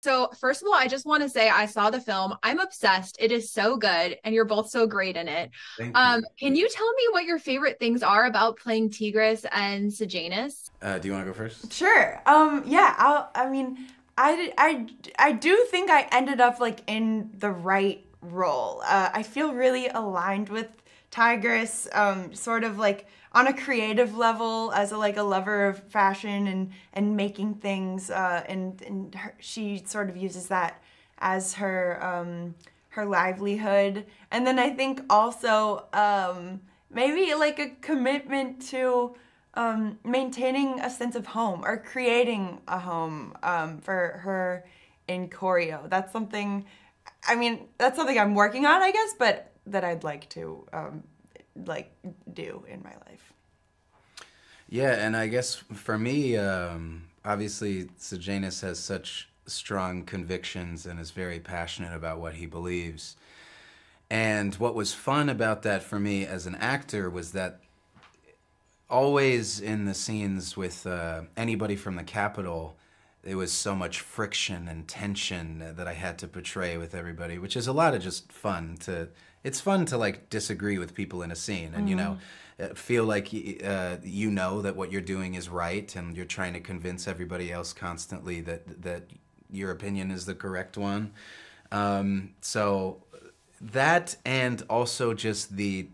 So, first of all, I just want to say I saw the film. I'm obsessed. It is so good, and you're both so great in it. Thank you. Can you tell me what your favorite things are about playing Tigris and Sejanus? Do you want to go first? Sure. Yeah. I mean, I do think I ended up like in the right role. I feel really aligned with Tigress. Sort of like on a creative level as a lover of fashion and making things. She sort of uses that as her livelihood. And then I think also maybe like a commitment to maintaining a sense of home or creating a home for her in choreo. That's something, I mean, that's something I'm working on, I guess, but that I'd like to like do in my life. Yeah, and I guess for me, obviously, Sejanus has such strong convictions and is very passionate about what he believes. And what was fun about that for me as an actor was that always in the scenes with anybody from the Capitol, there was so much friction and tension that I had to portray with everybody, which is a lot of just fun to. It's fun to like disagree with people in a scene, and you know, feel like you know that what you're doing is right, and you're trying to convince everybody else constantly that your opinion is the correct one. So that, and also just the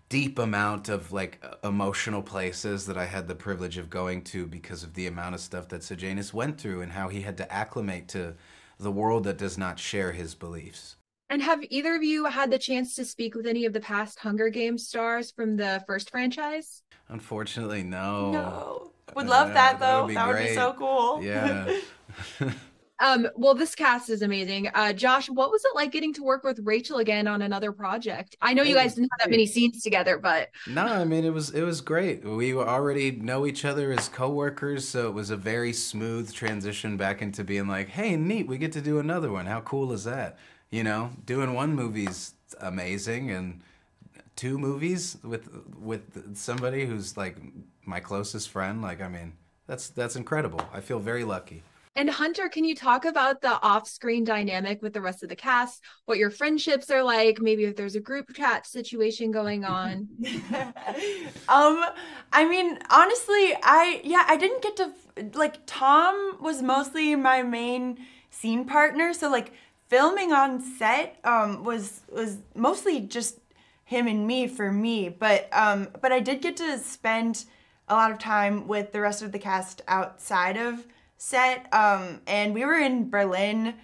deep amount of like emotional places that I had the privilege of going to because of the amount of stuff that Sejanus went through and how he had to acclimate to the world that does not share his beliefs. And have either of you had the chance to speak with any of the past Hunger Games stars from the first franchise? Unfortunately, no. No. Would love that though. Would That would be so cool. Yeah. Well, this cast is amazing. Josh, what was it like getting to work with Rachel again on another project? I know you It guys was didn't have that great. many scenes together, but No, I mean it was great. We already know each other as coworkers, so it was a very smooth transition back into being like, "Hey, neat, we get to do another one. How cool is that?" You know, doing one movie's amazing, and two movies with somebody who's like my closest friend, like I mean, that's incredible. I feel very lucky. and Hunter, can you talk about the off-screen dynamic with the rest of the cast? What your friendships are like? Maybe if there's a group chat situation going on. I mean, honestly, I didn't get to like Tom was mostly my main scene partner, so like filming on set was mostly just him and me for me, but I did get to spend a lot of time with the rest of the cast outside of set, and we were in Berlin,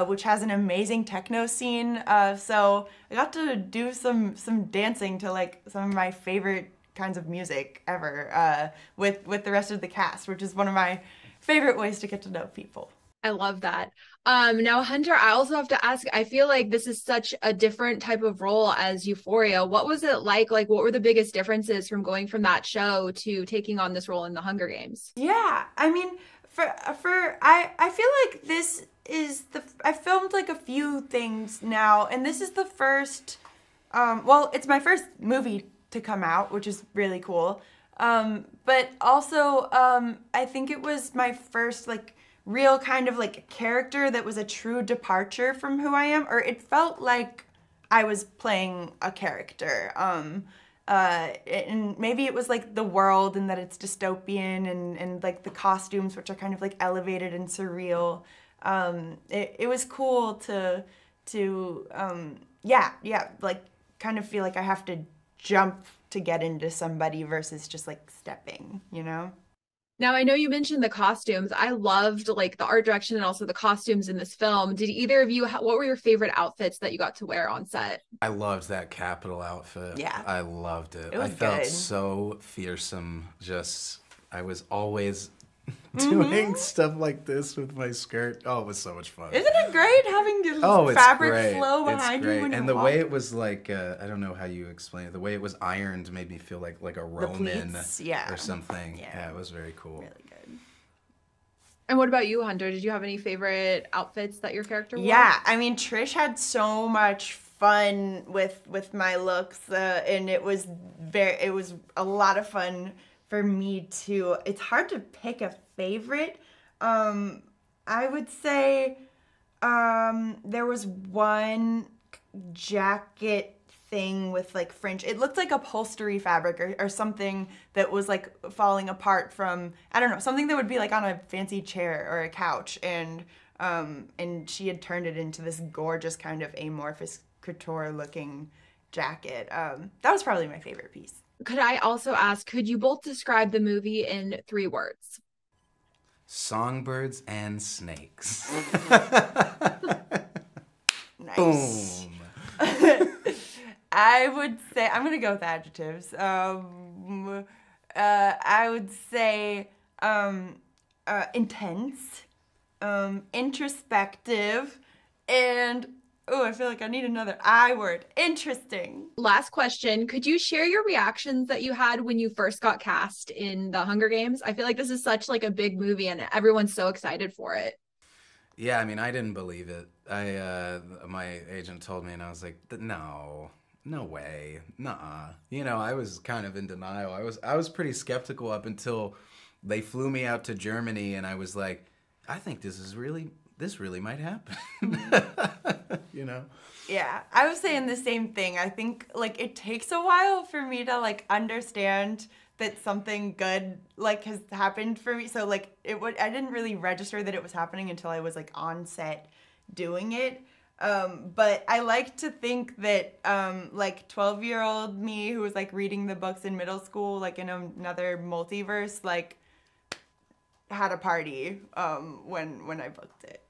which has an amazing techno scene. So I got to do some dancing to like some of my favorite kinds of music ever with the rest of the cast, which is one of my favorite ways to get to know people. I love that. Now, Hunter, I also have to ask, I feel like this is such a different type of role as Euphoria. What was it like? Like, what were the biggest differences from going from that show to taking on this role in the Hunger Games? Yeah, I mean, I feel like this is I filmed like a few things now, and this is the first. Well, it's my first movie to come out, which is really cool. But also, I think it was my first like real kind of like character that was a true departure from who I am, or it felt like I was playing a character. And maybe it was like the world and that it's dystopian and like the costumes, which are kind of like elevated and surreal. It was cool to like kind of feel like I have to jump to get into somebody versus just like stepping, you know? Now, I know you mentioned the costumes. I loved like the art direction and also the costumes in this film. Did either of you, what were your favorite outfits that you got to wear on set? I loved that Capitol outfit. Yeah. I loved it. It was I felt good. so fearsome. Just, I was always doing stuff like this with my skirt. Oh, it was so much fun. Isn't it great having the It's fabric great. flow It's behind great. you when you And the walk? way it was like, I don't know how you explain it. The way it was ironed made me feel like a Roman pleats, yeah. or something. Yeah. Yeah, it was very cool. Really good. And what about you, Hunter? Did you have any favorite outfits that your character wore? Yeah, I mean, Trish had so much fun with my looks, and it was a lot of fun for me too. It's hard to pick a favorite. I would say there was one jacket thing with like fringe. It looked like upholstery fabric or something that was like falling apart from, I don't know, something that would be like on a fancy chair or a couch, and she had turned it into this gorgeous kind of amorphous couture looking jacket. That was probably my favorite piece. Could I also ask, could you both describe the movie in 3 words? Songbirds and snakes. Nice. Boom. I would say, I'm going to go with adjectives. I would say intense, introspective, and, I feel like I need another I word, interesting. Last question. Could you share your reactions that you had when you first got cast in the Hunger Games? I feel like this is such like a big movie and everyone's so excited for it. Yeah, I mean, I didn't believe it. My agent told me, and I was like, no way, nah. I was kind of in denial. I was pretty skeptical up until they flew me out to Germany, and I was like, I think this really might happen. Yeah, I was saying the same thing. I think like it takes a while for me to like understand that something good like has happened for me. So like I didn't really register that it was happening until I was like on set doing it. But I like to think that like 12-year-old me who was like reading the books in middle school, like in another multiverse, like had a party when I booked it.